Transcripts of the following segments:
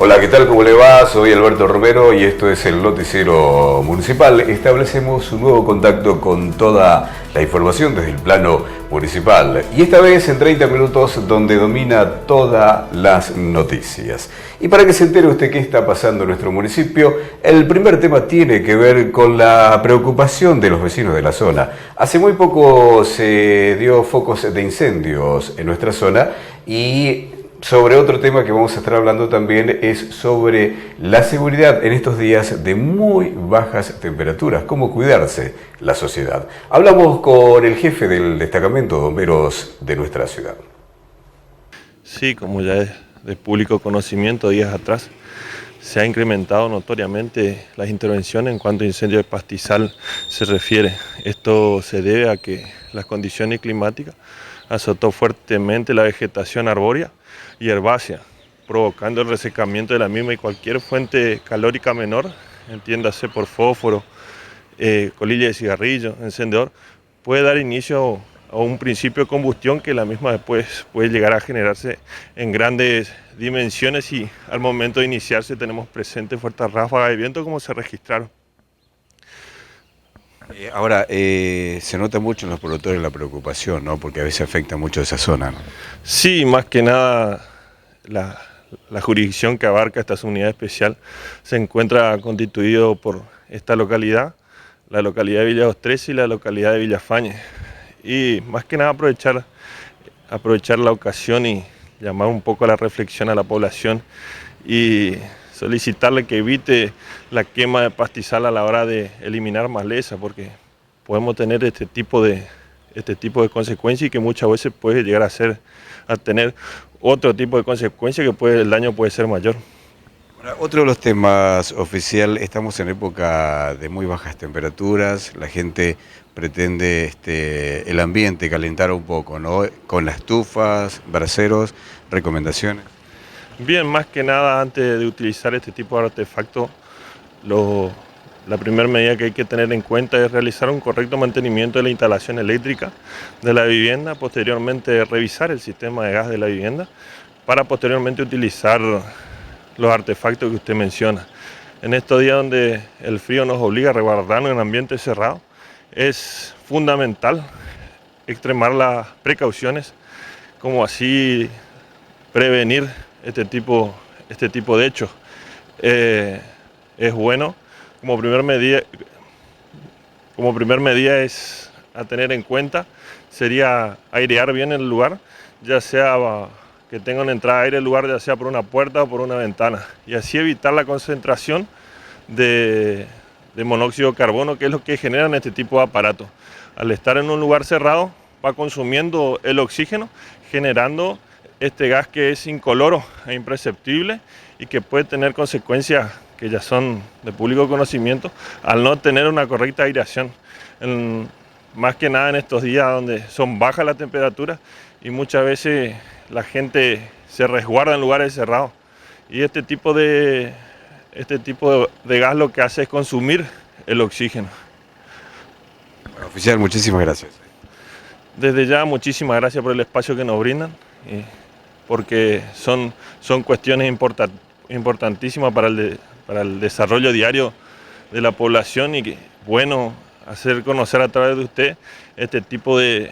Hola, ¿qué tal? ¿Cómo le va? Soy Alberto Romero y esto es el Noticiero Municipal. Establecemos un nuevo contacto con toda la información desde el plano municipal. Y esta vez en 30 minutos donde domina todas las noticias. Y para que se entere usted qué está pasando en nuestro municipio, el primer tema tiene que ver con la preocupación de los vecinos de la zona. Hace muy poco se dio focos de incendios en nuestra zona y sobre otro tema que vamos a estar hablando también es sobre la seguridad en estos días de muy bajas temperaturas, cómo cuidarse la sociedad. Hablamos con el jefe del destacamento de bomberos de nuestra ciudad. Sí, como ya es de público conocimiento, días atrás se ha incrementado notoriamente las intervenciones en cuanto a incendio de pastizal se refiere. Esto se debe a que las condiciones climáticas azotó fuertemente la vegetación arbórea y herbácea, provocando el resecamiento de la misma y cualquier fuente calórica menor, entiéndase por fósforo, colilla de cigarrillo, encendedor, puede dar inicio a un principio de combustión que la misma después puede llegar a generarse en grandes dimensiones y al momento de iniciarse tenemos presentes fuertes ráfagas de viento como se registraron. Ahora, se nota mucho en los productores la preocupación, ¿no? Porque a veces afecta mucho esa zona, ¿no? Sí, más que nada la jurisdicción que abarca esta unidad especial se encuentra constituido por esta localidad, la localidad de Villa Los Trece y la localidad de Villafañe. Y más que nada aprovechar la ocasión y llamar un poco a la reflexión a la población y solicitarle que evite la quema de pastizal a la hora de eliminar maleza, porque podemos tener este tipo de consecuencias y que muchas veces puede llegar a tener otro tipo de consecuencias que el daño puede ser mayor. Ahora, otro de los temas oficial, estamos en época de muy bajas temperaturas, la gente pretende el ambiente calentar un poco, ¿no? Con las estufas, braseros, recomendaciones. Bien, más que nada antes de utilizar este tipo de artefactos, la primera medida que hay que tener en cuenta es realizar un correcto mantenimiento de la instalación eléctrica de la vivienda, posteriormente revisar el sistema de gas de la vivienda para posteriormente utilizar los artefactos que usted menciona. En estos días donde el frío nos obliga a resguardarnos en ambiente cerrado, es fundamental extremar las precauciones, como así prevenir este tipo de hechos. Es bueno, como primer medida es a tener en cuenta, sería airear bien el lugar, ya sea que tenga una entrada de aire el lugar, ya sea por una puerta o por una ventana, y así evitar la concentración de monóxido de carbono, que es lo que generan este tipo de aparatos. Al estar en un lugar cerrado, va consumiendo el oxígeno, generando este gas que es incoloro e imperceptible y que puede tener consecuencias que ya son de público conocimiento al no tener una correcta aireación. Más que nada en estos días donde son bajas las temperaturas y muchas veces la gente se resguarda en lugares cerrados. Y este tipo de gas lo que hace es consumir el oxígeno. Bueno, oficial, muchísimas gracias. Desde ya, muchísimas gracias por el espacio que nos brindan, porque son cuestiones importantísimas para el desarrollo diario de la población y que, bueno, hacer conocer a través de usted este tipo de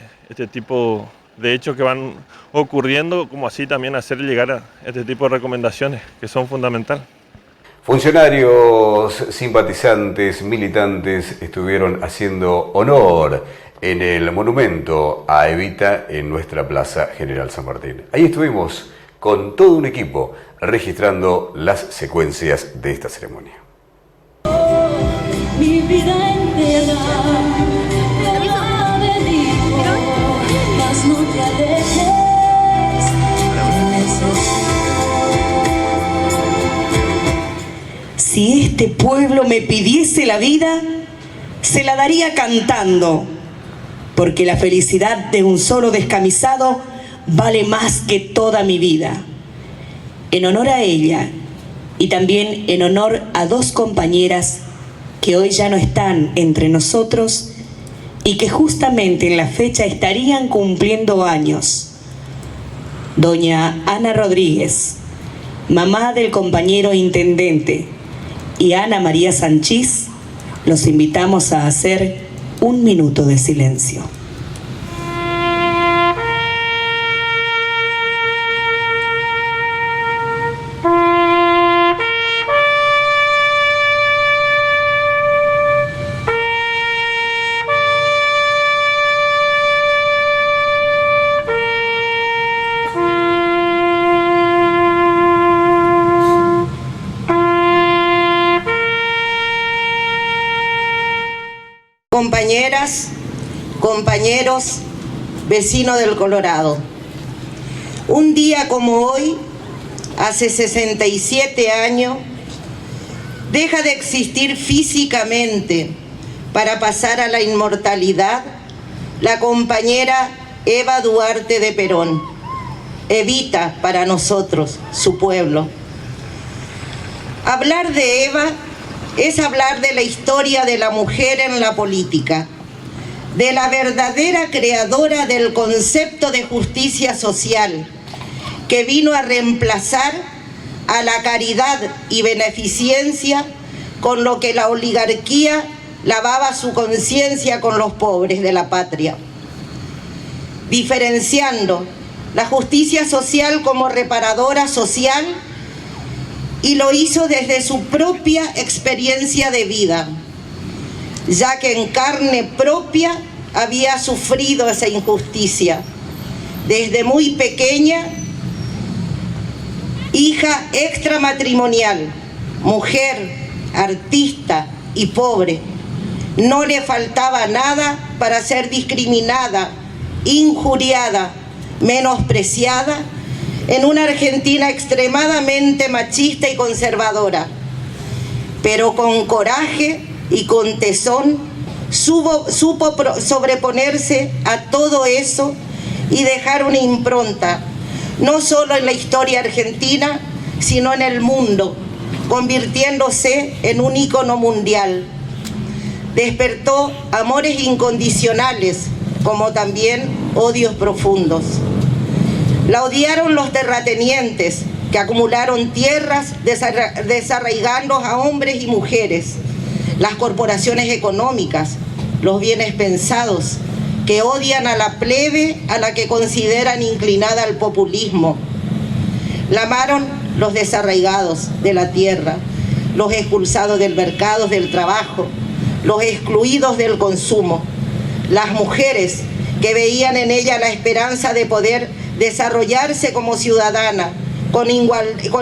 hechos que van ocurriendo, como así también hacer llegar a este tipo de recomendaciones que son fundamentales. Funcionarios, simpatizantes, militantes estuvieron haciendo honor en el monumento a Evita en nuestra Plaza General San Martín. Ahí estuvimos con todo un equipo registrando las secuencias de esta ceremonia. Mi vida entera, más no te alejes. Si este pueblo me pidiese la vida, se la daría cantando, porque la felicidad de un solo descamisado vale más que toda mi vida. En honor a ella y también en honor a dos compañeras que hoy ya no están entre nosotros y que justamente en la fecha estarían cumpliendo años, doña Ana Rodríguez, mamá del compañero intendente, y Ana María Sanchís, los invitamos a hacer un minuto de silencio. Compañeras, compañeros, vecinos del Colorado. Un día como hoy, hace 67 años, deja de existir físicamente para pasar a la inmortalidad la compañera Eva Duarte de Perón, Evita para nosotros, su pueblo. Hablar de Eva es hablar de la historia de la mujer en la política, de la verdadera creadora del concepto de justicia social, que vino a reemplazar a la caridad y beneficencia con lo que la oligarquía lavaba su conciencia con los pobres de la patria, diferenciando la justicia social como reparadora social, y lo hizo desde su propia experiencia de vida, ya que en carne propia había sufrido esa injusticia. Desde muy pequeña, hija extramatrimonial, mujer, artista y pobre, no le faltaba nada para ser discriminada, injuriada, menospreciada en una Argentina extremadamente machista y conservadora, pero con coraje y con tesón supo sobreponerse a todo eso y dejar una impronta, no solo en la historia argentina, sino en el mundo, convirtiéndose en un ícono mundial. Despertó amores incondicionales, como también odios profundos. La odiaron los terratenientes, que acumularon tierras desarraigando a hombres y mujeres, las corporaciones económicas, los bienes pensados, que odian a la plebe a la que consideran inclinada al populismo. La amaron los desarraigados de la tierra, los expulsados del mercado del trabajo, los excluidos del consumo, las mujeres que veían en ella la esperanza de poder desarrollarse como ciudadana, con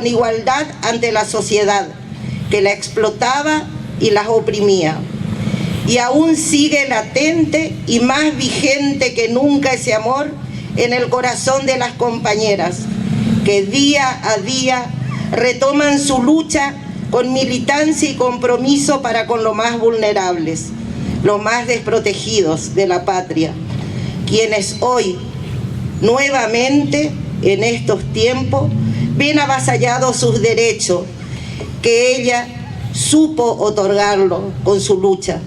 igualdad ante la sociedad, que la explotaba y las oprimía. Y aún sigue latente y más vigente que nunca ese amor en el corazón de las compañeras, que día a día retoman su lucha con militancia y compromiso para con los más vulnerables, los más desprotegidos de la patria, quienes hoy, nuevamente, en estos tiempos, ven avasallados sus derechos, que ella supo otorgarlo con su lucha.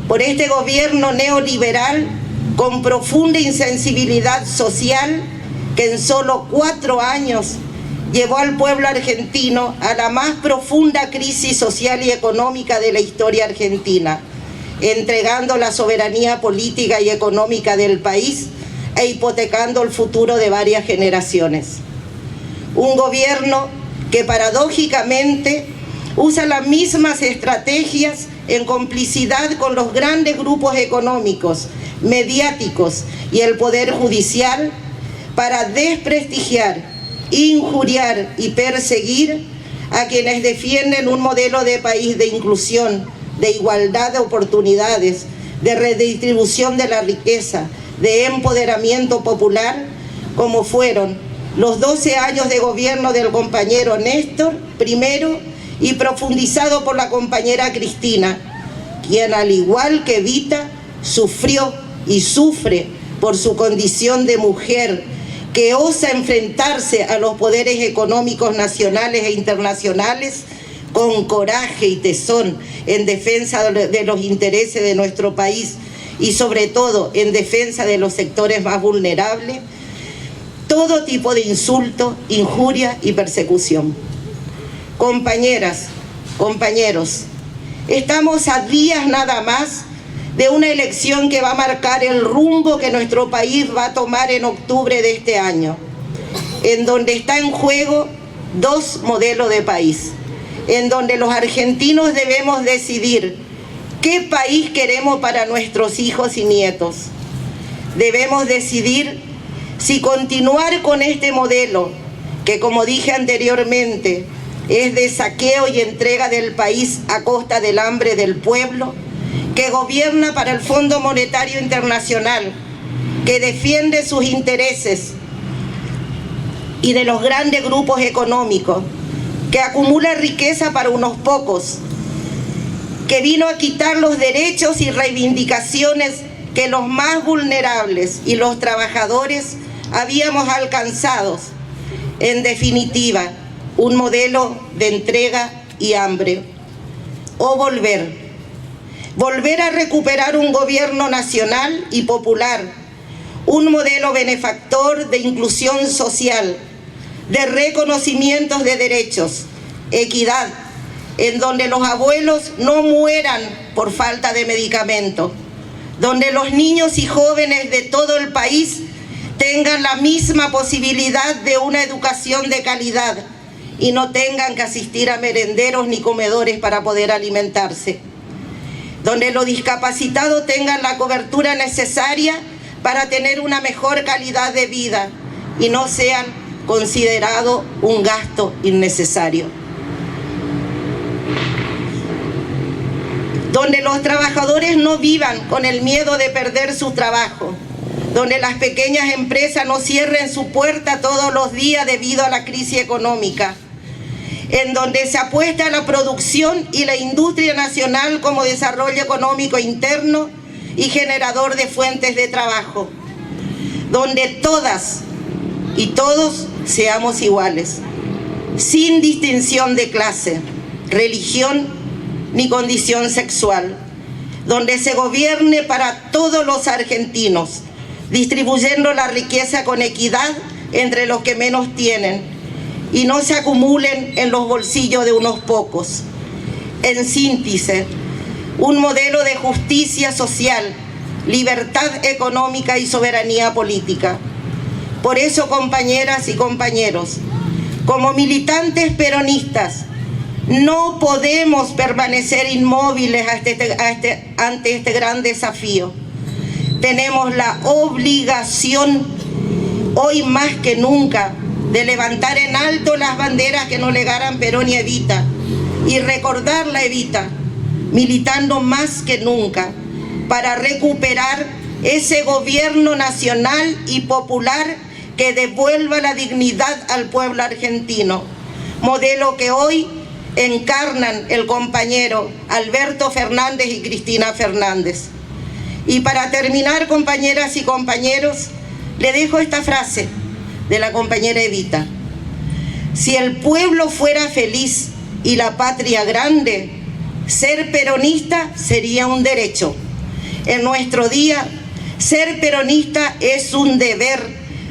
Por este gobierno neoliberal, con profunda insensibilidad social, que en solo 4 años llevó al pueblo argentino a la más profunda crisis social y económica de la historia argentina, entregando la soberanía política y económica del país e hipotecando el futuro de varias generaciones. Un gobierno que paradójicamente usa las mismas estrategias en complicidad con los grandes grupos económicos, mediáticos y el Poder Judicial para desprestigiar, injuriar y perseguir a quienes defienden un modelo de país de inclusión, de igualdad de oportunidades, de redistribución de la riqueza, de empoderamiento popular, como fueron los 12 años de gobierno del compañero Néstor primero y profundizado por la compañera Cristina, quien al igual que Evita sufrió y sufre por su condición de mujer, que osa enfrentarse a los poderes económicos nacionales e internacionales con coraje y tesón en defensa de los intereses de nuestro país y sobre todo en defensa de los sectores más vulnerables. todo tipo de insulto, injuria y persecución. Compañeras, compañeros, estamos a días nada más de una elección que va a marcar el rumbo que nuestro país va a tomar en octubre de este año, en donde está en juego dos modelos de país, en donde los argentinos debemos decidir qué país queremos para nuestros hijos y nietos. Debemos decidir si continuar con este modelo, que como dije anteriormente, es de saqueo y entrega del país a costa del hambre del pueblo, que gobierna para el Fondo Monetario Internacional, que defiende sus intereses y de los grandes grupos económicos, que acumula riqueza para unos pocos, que vino a quitar los derechos y reivindicaciones que los más vulnerables y los trabajadores habíamos alcanzado. En definitiva, un modelo de entrega y hambre. O volver a recuperar un gobierno nacional y popular, un modelo benefactor de inclusión social, de reconocimientos de derechos, equidad, en donde los abuelos no mueran por falta de medicamentos, donde los niños y jóvenes de todo el país tengan la misma posibilidad de una educación de calidad y no tengan que asistir a merenderos ni comedores para poder alimentarse, donde los discapacitados tengan la cobertura necesaria para tener una mejor calidad de vida y no sean considerados un gasto innecesario, donde los trabajadores no vivan con el miedo de perder su trabajo, donde las pequeñas empresas no cierren su puerta todos los días debido a la crisis económica, en donde se apuesta a la producción y la industria nacional como desarrollo económico interno y generador de fuentes de trabajo, donde todas y todos seamos iguales, sin distinción de clase, religión ni condición sexual, donde se gobierne para todos los argentinos, distribuyendo la riqueza con equidad entre los que menos tienen y no se acumulen en los bolsillos de unos pocos. En síntesis, un modelo de justicia social, libertad económica y soberanía política. Por eso, compañeras y compañeros, como militantes peronistas, no podemos permanecer inmóviles ante este gran desafío. Tenemos la obligación, hoy más que nunca, de levantar en alto las banderas que nos legaran Perón y Evita, y recordarla Evita, militando más que nunca, para recuperar ese gobierno nacional y popular que devuelva la dignidad al pueblo argentino, modelo que hoy encarnan el compañero Alberto Fernández y Cristina Fernández. Y para terminar, compañeras y compañeros, le dejo esta frase de la compañera Evita: si el pueblo fuera feliz y la patria grande, ser peronista sería un derecho. En nuestro día, ser peronista es un deber,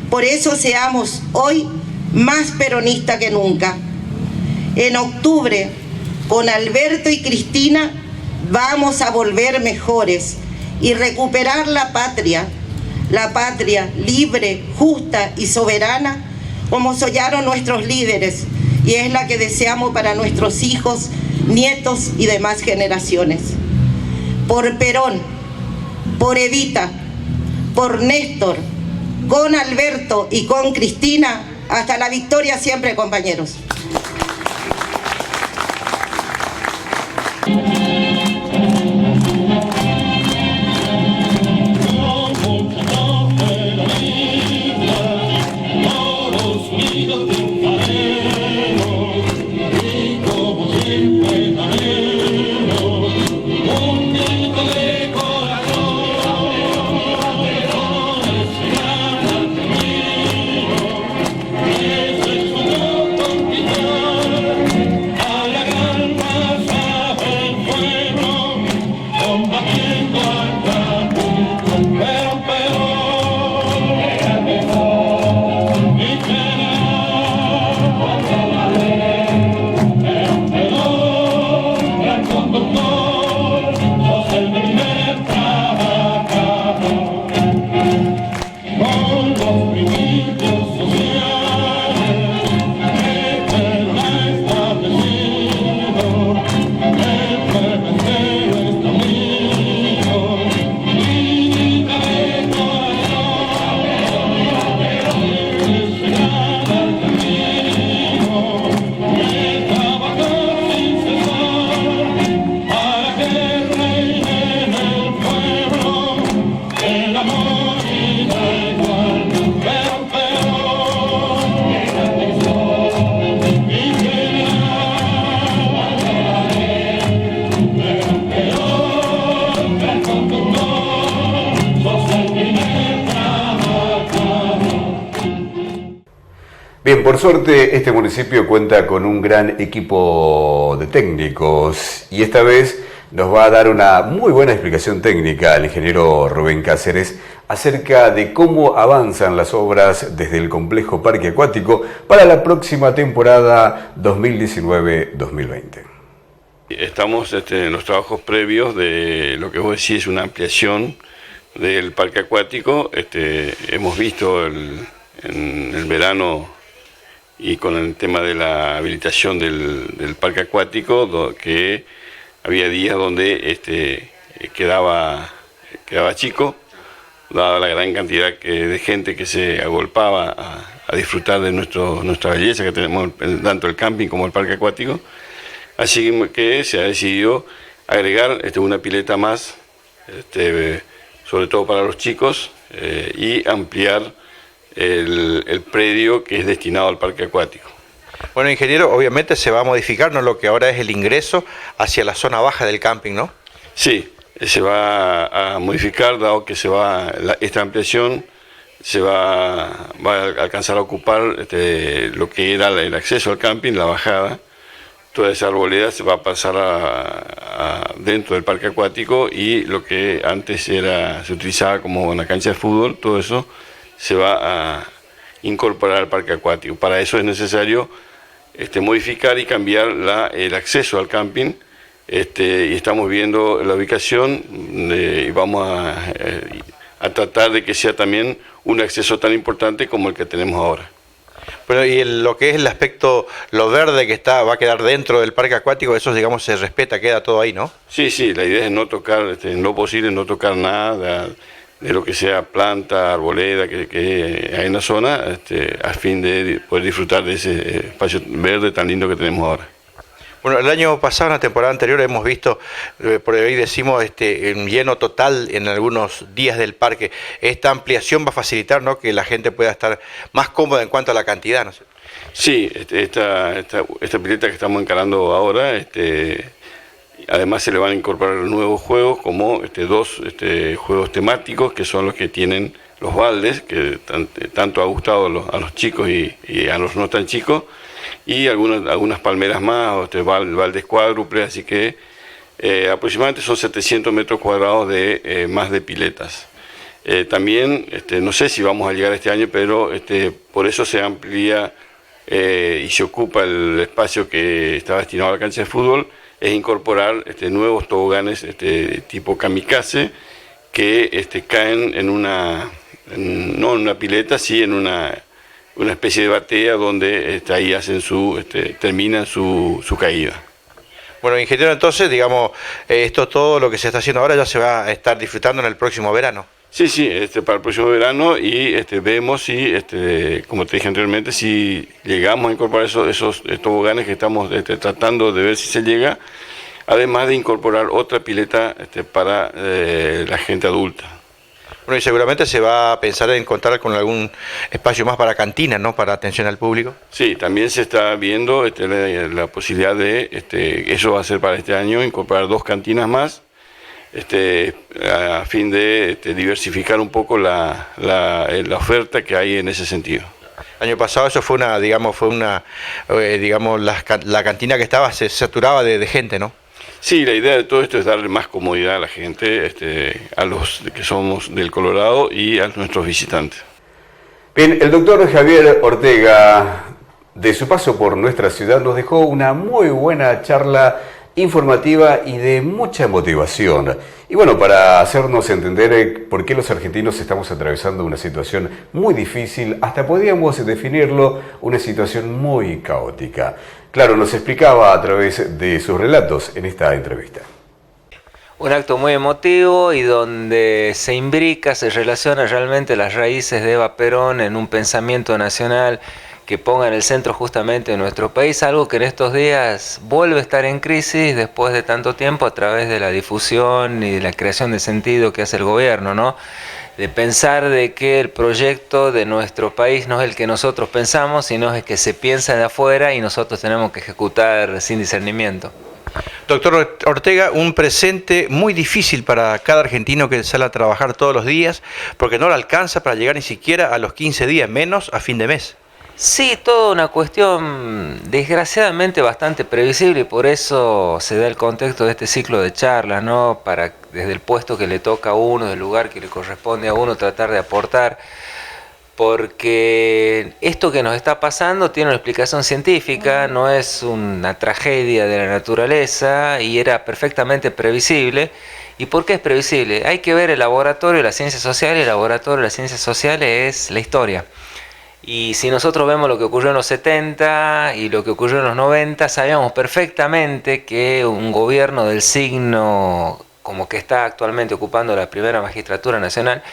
por eso seamos hoy más peronistas que nunca. En octubre, con Alberto y Cristina, vamos a volver mejores y recuperar la patria libre, justa y soberana, como soñaron nuestros líderes, y es la que deseamos para nuestros hijos, nietos y demás generaciones. Por Perón, por Evita, por Néstor, con Alberto y con Cristina, hasta la victoria siempre, compañeros. Bien, por suerte este municipio cuenta con un gran equipo de técnicos y esta vez nos va a dar una muy buena explicación técnica el ingeniero Rubén Cáceres acerca de cómo avanzan las obras desde el complejo parque acuático para la próxima temporada 2019-2020. Estamos en los trabajos previos de lo que vos decís, una ampliación del parque acuático. Hemos visto en el verano y con el tema de la habilitación del parque acuático, que había días donde quedaba chico, dada la gran cantidad de gente que se agolpaba a disfrutar de nuestra belleza que tenemos, tanto el camping como el parque acuático. Así que se ha decidido agregar una pileta más, sobre todo para los chicos, y ampliar el predio que es destinado al parque acuático. Bueno, ingeniero, obviamente se va a modificar, ¿no?, lo que ahora es el ingreso hacia la zona baja del camping, ¿no? Sí, se va a modificar, dado que esta ampliación se va a alcanzar a ocupar lo que era el acceso al camping, la bajada. Toda esa arboleda se va a pasar dentro del parque acuático, y lo que antes se utilizaba como una cancha de fútbol, todo eso se va a incorporar al parque acuático. Para eso es necesario modificar y cambiar el acceso al camping, y estamos viendo la ubicación y vamos a tratar de que sea también un acceso tan importante como el que tenemos ahora. Bueno, y lo que es el aspecto, lo verde que va a quedar dentro del parque acuático, eso, digamos, se respeta, queda todo ahí, ¿no? Sí, la idea es no tocar, en lo posible, no tocar nada de lo que sea planta, arboleda que hay en la zona, a fin de poder disfrutar de ese espacio verde tan lindo que tenemos ahora. Bueno, el año pasado, en la temporada anterior, hemos visto, por ahí decimos, un lleno total en algunos días del parque. Esta ampliación va a facilitar, ¿no?, que la gente pueda estar más cómoda en cuanto a la cantidad, ¿no? Sí, esta pileta que estamos encarando ahora, además se le van a incorporar nuevos juegos, como dos juegos temáticos, que son los que tienen los baldes, que tanto ha gustado a los chicos y a los no tan chicos, y algunas palmeras más, baldes cuádruples, así que aproximadamente son 700 metros cuadrados más de piletas. También, no sé si vamos a llegar este año, pero por eso se amplía y se ocupa el espacio que estaba destinado a la cancha de fútbol, es incorporar nuevos toboganes tipo kamikaze, que caen no en una pileta, sí en una especie de batea, donde ahí hacen terminan su caída. Bueno, ingeniero, entonces, digamos, todo lo que se está haciendo ahora ya se va a estar disfrutando en el próximo verano. Sí, para el próximo verano, y vemos si, como te dije anteriormente, si llegamos a incorporar esos toboganes que estamos tratando de ver si se llega, además de incorporar otra pileta para la gente adulta. Bueno, y seguramente se va a pensar en contar con algún espacio más para cantina, ¿no?, para atención al público. Sí, también se está viendo la posibilidad de, eso va a ser para este año, incorporar 2 cantinas más, a fin de diversificar un poco la oferta que hay en ese sentido. El año pasado eso fue la cantina que estaba se saturaba de gente, ¿no? Sí, la idea de todo esto es darle más comodidad a la gente, a los que somos del Colorado y a nuestros visitantes. Bien, el doctor Javier Ortega, de su paso por nuestra ciudad, nos dejó una muy buena charla informativa y de mucha motivación. Y bueno, para hacernos entender por qué los argentinos estamos atravesando una situación muy difícil, hasta podríamos definirlo una situación muy caótica. Claro, nos explicaba a través de sus relatos en esta entrevista. Un acto muy emotivo y donde se imbrica, se relaciona realmente las raíces de Eva Perón en un pensamiento nacional que ponga en el centro justamente de nuestro país, algo que en estos días vuelve a estar en crisis después de tanto tiempo a través de la difusión y de la creación de sentido que hace el gobierno, ¿no? De pensar de que el proyecto de nuestro país no es el que nosotros pensamos, sino es el que se piensa de afuera y nosotros tenemos que ejecutar sin discernimiento. Doctor Ortega, un presente muy difícil para cada argentino que sale a trabajar todos los días, porque no le alcanza para llegar ni siquiera a los 15 días, menos a fin de mes. Sí, toda una cuestión desgraciadamente bastante previsible y por eso se da el contexto de este ciclo de charlas, ¿no? Para desde el puesto que le toca a uno, del lugar que le corresponde a uno, tratar de aportar, porque esto que nos está pasando tiene una explicación científica, no es una tragedia de la naturaleza y era perfectamente previsible. ¿Y por qué es previsible? Hay que ver el laboratorio de las ciencias sociales, y el laboratorio de las ciencias sociales es la historia. Y si nosotros vemos lo que ocurrió en los 70 y lo que ocurrió en los 90, sabíamos perfectamente que un gobierno del signo como que está actualmente ocupando la primera magistratura nacional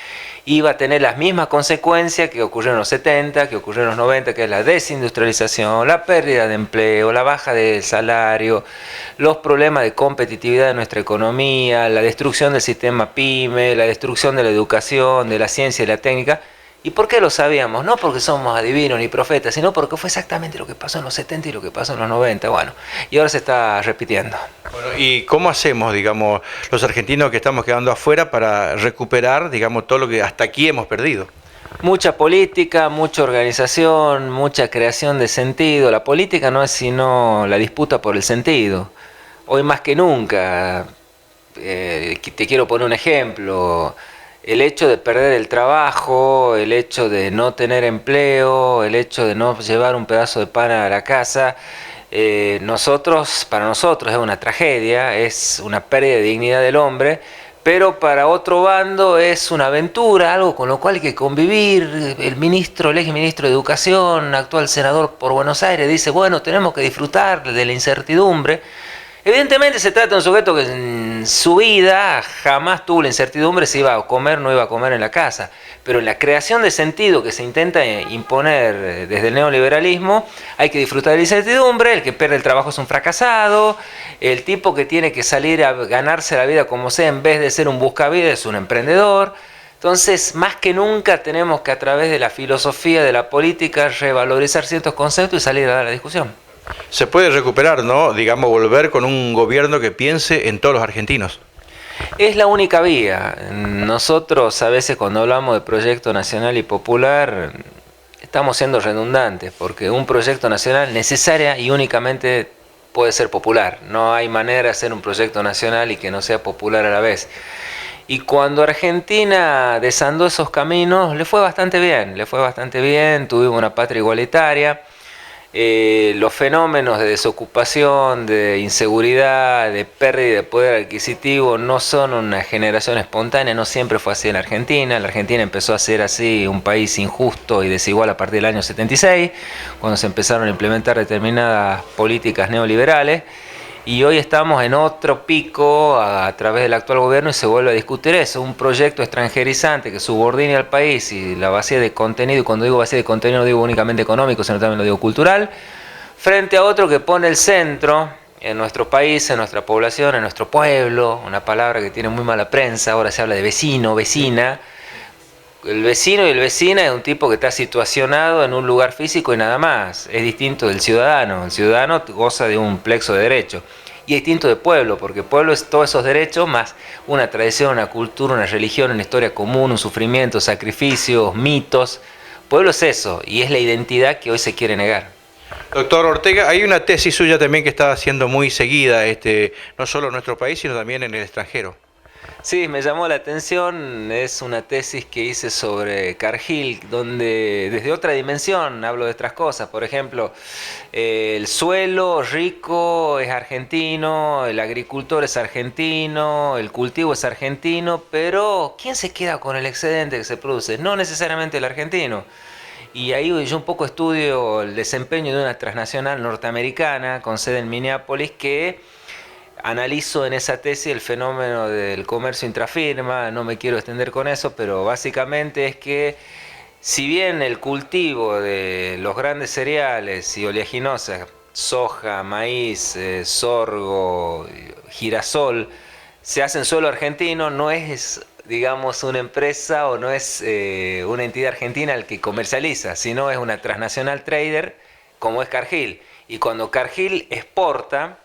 iba a tener las mismas consecuencias que ocurrió en los 70, que ocurrió en los 90, que es la desindustrialización, la pérdida de empleo, la baja del salario, los problemas de competitividad de nuestra economía, la destrucción del sistema PYME, la destrucción de la educación, de la ciencia y la técnica. ¿Y por qué lo sabíamos? No porque somos adivinos ni profetas, sino porque fue exactamente lo que pasó en los 70 y lo que pasó en los 90. Bueno, y ahora se está repitiendo. Bueno, ¿y cómo hacemos, digamos, los argentinos que estamos quedando afuera para recuperar, digamos, todo lo que hasta aquí hemos perdido? Mucha política, mucha organización, mucha creación de sentido. La política no es sino la disputa por el sentido. Hoy más que nunca, te quiero poner un ejemplo. El hecho de perder el trabajo, el hecho de no tener empleo, el hecho de no llevar un pedazo de pan a la casa, para nosotros es una tragedia, es una pérdida de dignidad del hombre, pero para otro bando es una aventura, algo con lo cual hay que convivir. El ex ministro de Educación, actual senador por Buenos Aires, dice, bueno, tenemos que disfrutar de la incertidumbre. Evidentemente se trata de un sujeto que en su vida jamás tuvo la incertidumbre si iba a comer o no iba a comer en la casa. Pero en la creación de sentido que se intenta imponer desde el neoliberalismo, hay que disfrutar de la incertidumbre, el que pierde el trabajo es un fracasado, el tipo que tiene que salir a ganarse la vida como sea en vez de ser un buscavidas es un emprendedor. Entonces, más que nunca tenemos que a través de la filosofía de la política revalorizar ciertos conceptos y salir a dar la discusión. Se puede recuperar, ¿no? Digamos, volver con un gobierno que piense en todos los argentinos. Es la única vía. Nosotros a veces cuando hablamos de proyecto nacional y popular estamos siendo redundantes porque un proyecto nacional necesaria y únicamente puede ser popular. No hay manera de hacer un proyecto nacional y que no sea popular a la vez. Y cuando Argentina desandó esos caminos le fue bastante bien, tuvimos una patria igualitaria. Los fenómenos de desocupación, de inseguridad, de pérdida de poder adquisitivo no son una generación espontánea, no siempre fue así en la Argentina. La Argentina empezó a ser así un país injusto y desigual a partir del año 76, cuando se empezaron a implementar determinadas políticas neoliberales. Y hoy estamos en otro pico a través del actual gobierno y se vuelve a discutir eso, un proyecto extranjerizante que subordine al país y la vacía de contenido, y cuando digo vacía de contenido no digo únicamente económico, sino también lo digo cultural, frente a otro que pone el centro en nuestro país, en nuestra población, en nuestro pueblo, una palabra que tiene muy mala prensa, ahora se habla de vecino, vecina. El vecino y el vecina es un tipo que está situacionado en un lugar físico y nada más. Es distinto del ciudadano. El ciudadano goza de un plexo de derechos. Y es distinto de pueblo, porque pueblo es todos esos derechos más una tradición, una cultura, una religión, una historia común, un sufrimiento, sacrificios, mitos. Pueblo es eso, y es la identidad que hoy se quiere negar. Doctor Ortega, hay una tesis suya también que está siendo muy seguida, no solo en nuestro país, sino también en el extranjero. Sí, me llamó la atención, es una tesis que hice sobre Cargill, donde desde otra dimensión hablo de otras cosas. Por ejemplo, el suelo rico es argentino, el agricultor es argentino, el cultivo es argentino, pero ¿quién se queda con el excedente que se produce? No necesariamente el argentino. Y ahí yo un poco estudio el desempeño de una transnacional norteamericana con sede en Minneapolis que analizo en esa tesis el fenómeno del comercio intrafirma. No me quiero extender con eso, pero básicamente es que si bien el cultivo de los grandes cereales y oleaginosas, soja, maíz, sorgo, girasol, se hace en suelo argentino, no es, digamos, una empresa o no es una entidad argentina el que comercializa, sino es una transnacional trader como es Cargill. Y cuando Cargill exporta,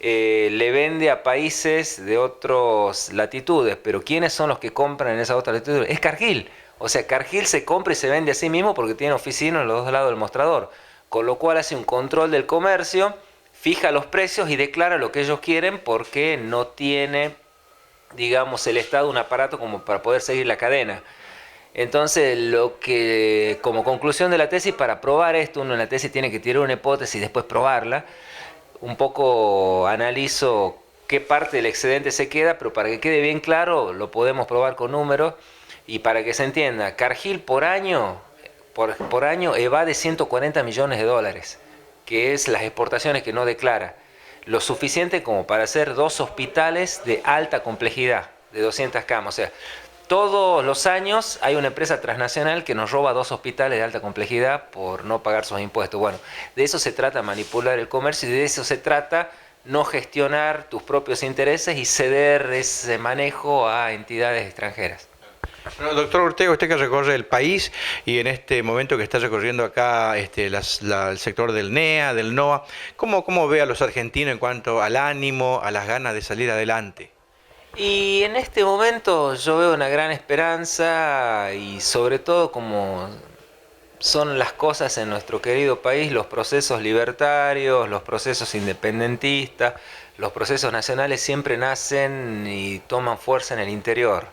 le vende a países de otras latitudes, pero ¿quiénes son los que compran en esas otras latitudes? Es Cargill. O sea, Cargill se compra y se vende a sí mismo porque tiene oficinas en los dos lados del mostrador. Con lo cual hace un control del comercio, fija los precios y declara lo que ellos quieren porque no tiene, digamos, el Estado un aparato como para poder seguir la cadena. Entonces, lo que, como conclusión de la tesis, para probar esto, uno en la tesis tiene que tirar una hipótesis y después probarla. Un poco analizo qué parte del excedente se queda, pero para que quede bien claro, lo podemos probar con números. Y para que se entienda, Cargill por año evade 140 millones de dólares, que es las exportaciones que no declara. Lo suficiente como para hacer 2 hospitales de alta complejidad, de 200 camas. O sea, todos los años hay una empresa transnacional que nos roba 2 hospitales de alta complejidad por no pagar sus impuestos. Bueno, de eso se trata manipular el comercio y de eso se trata no gestionar tus propios intereses y ceder ese manejo a entidades extranjeras. Bueno, doctor Ortega, usted que recorre el país y en este momento que está recorriendo acá el sector del NEA, del NOA, ¿cómo ve a los argentinos en cuanto al ánimo, a las ganas de salir adelante? Y en este momento yo veo una gran esperanza y sobre todo como son las cosas en nuestro querido país, los procesos libertarios, los procesos independentistas, los procesos nacionales siempre nacen y toman fuerza en el interior,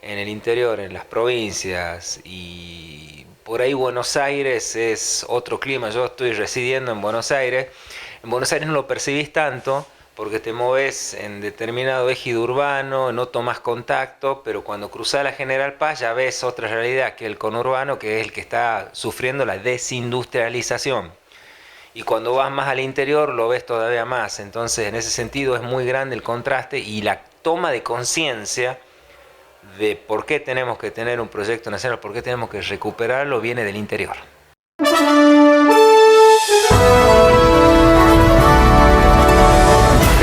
en las provincias, y por ahí Buenos Aires es otro clima. Yo estoy residiendo en Buenos Aires no lo percibís tanto, porque te moves en determinado ejido urbano, no tomas contacto, pero cuando cruzas la General Paz ya ves otra realidad, que el conurbano, que es el que está sufriendo la desindustrialización. Y cuando vas más al interior lo ves todavía más. Entonces, en ese sentido es muy grande el contraste y la toma de conciencia de por qué tenemos que tener un proyecto nacional, por qué tenemos que recuperarlo, viene del interior.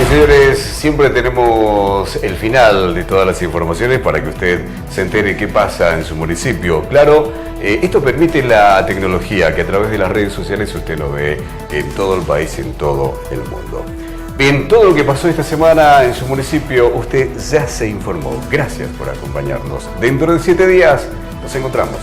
Señores, siempre tenemos el final de todas las informaciones para que usted se entere qué pasa en su municipio. Claro, esto permite la tecnología, que a través de las redes sociales usted lo ve en todo el país, en todo el mundo. Bien, todo lo que pasó esta semana en su municipio, usted ya se informó. Gracias por acompañarnos. Dentro de 7 días nos encontramos.